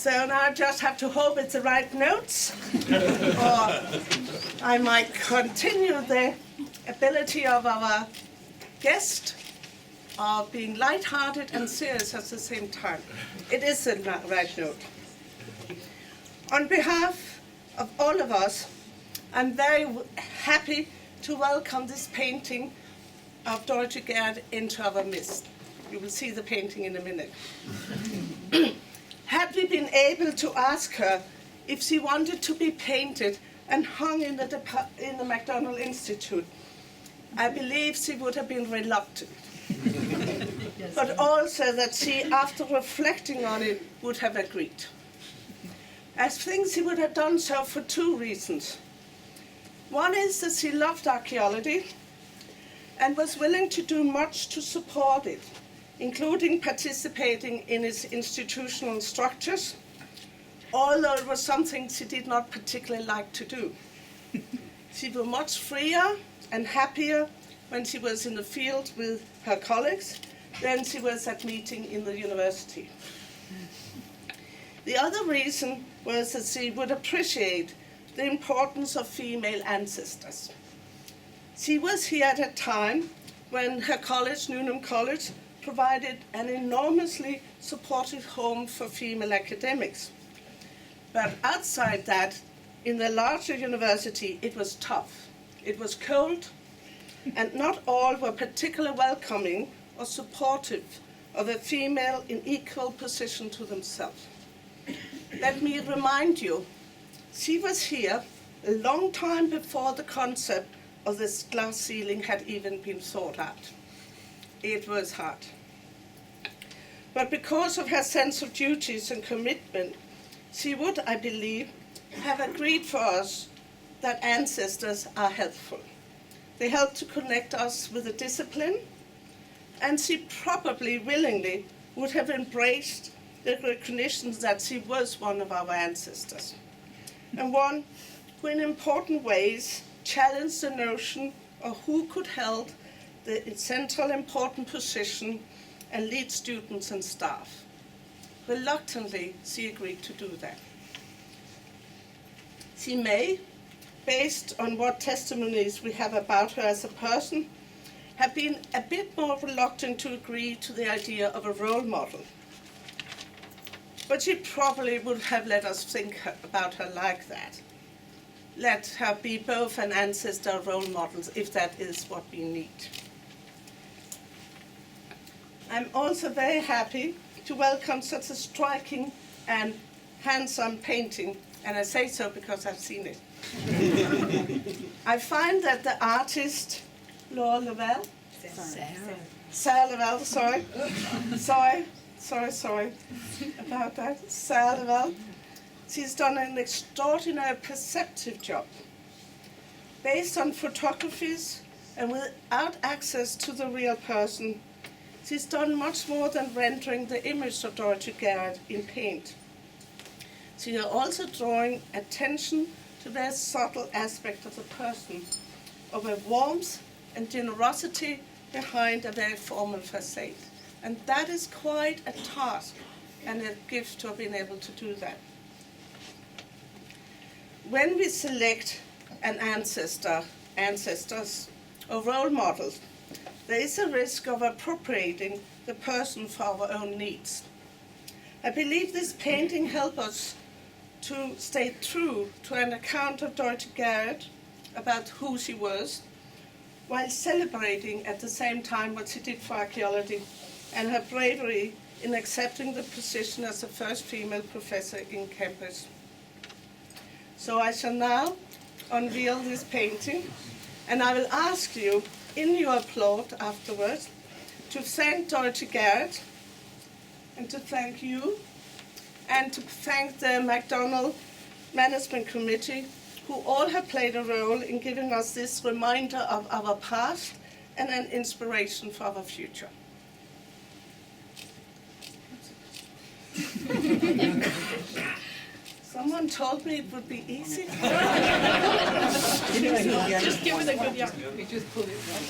So now I just have to hope it's the right notes, or I might continue the ability of our guest of being light-hearted and serious at the same time. It is the right note. On behalf of all of us, I'm very happy to welcome this painting of Dorothy Garrod into our midst. You will see the painting in a minute. Had we been able to ask her if she wanted to be painted and hung in the McDonald Institute, I believe she would have been reluctant. But also that she, after reflecting on it, would have agreed. I think she would have done so for two reasons. One is that she loved archaeology and was willing to do much to support it, including participating in its institutional structures, although it was something she did not particularly like to do. She was much freer and happier when she was in the field with her colleagues than she was at meeting in the university. The other reason was that she would appreciate the importance of female ancestors. She was here at a time when her college, Newnham College, provided an enormously supportive home for female academics. But outside that, in the larger university, it was tough. It was cold, and not all were particularly welcoming or supportive of a female in equal position to themselves. Let me remind you, she was here a long time before the concept of this glass ceiling had even been thought out. It was hard. But because of her sense of duties and commitment, she would, I believe, have agreed for us that ancestors are helpful. They help to connect us with a discipline, and she probably willingly would have embraced the recognition that she was one of our ancestors, and one who in important ways challenged the notion of who could hold the central important position and lead students and staff. Reluctantly, she agreed to do that. She may, based on what testimonies we have about her as a person, have been a bit more reluctant to agree to the idea of a role model. But she probably would have let us think about her like that. Let her be both an ancestor and role model, if that is what we need. I'm also very happy to welcome such a striking and handsome painting, and I say so because I've seen it. I find that the artist, Sara Lavelle, Sara Lavelle, sorry about that, Sara Lavelle, she's done an extraordinary perceptive job. Based on photographies and without access to the real person, she's done much more than rendering the image of Dorothy Garrod in paint. She is also drawing attention to the subtle aspect of the person, of a warmth and generosity behind a very formal facade. And that is quite a task and a gift to have been able to do that. When we select an ancestors or role models, there is a risk of appropriating the person for our own needs. I believe this painting helps us to stay true to an account of Dorothy Garrod about who she was, while celebrating at the same time what she did for archaeology and her bravery in accepting the position as the first female professor in campus. So I shall now unveil this painting, and I will ask you, in your applaud afterwards, to thank Dorothy Garrod, and to thank you, and to thank the McDonald Management Committee, who all have played a role in giving us this reminder of our past and an inspiration for our future. Someone told me it would be easy. Just give it a good yacht. We just pull it right.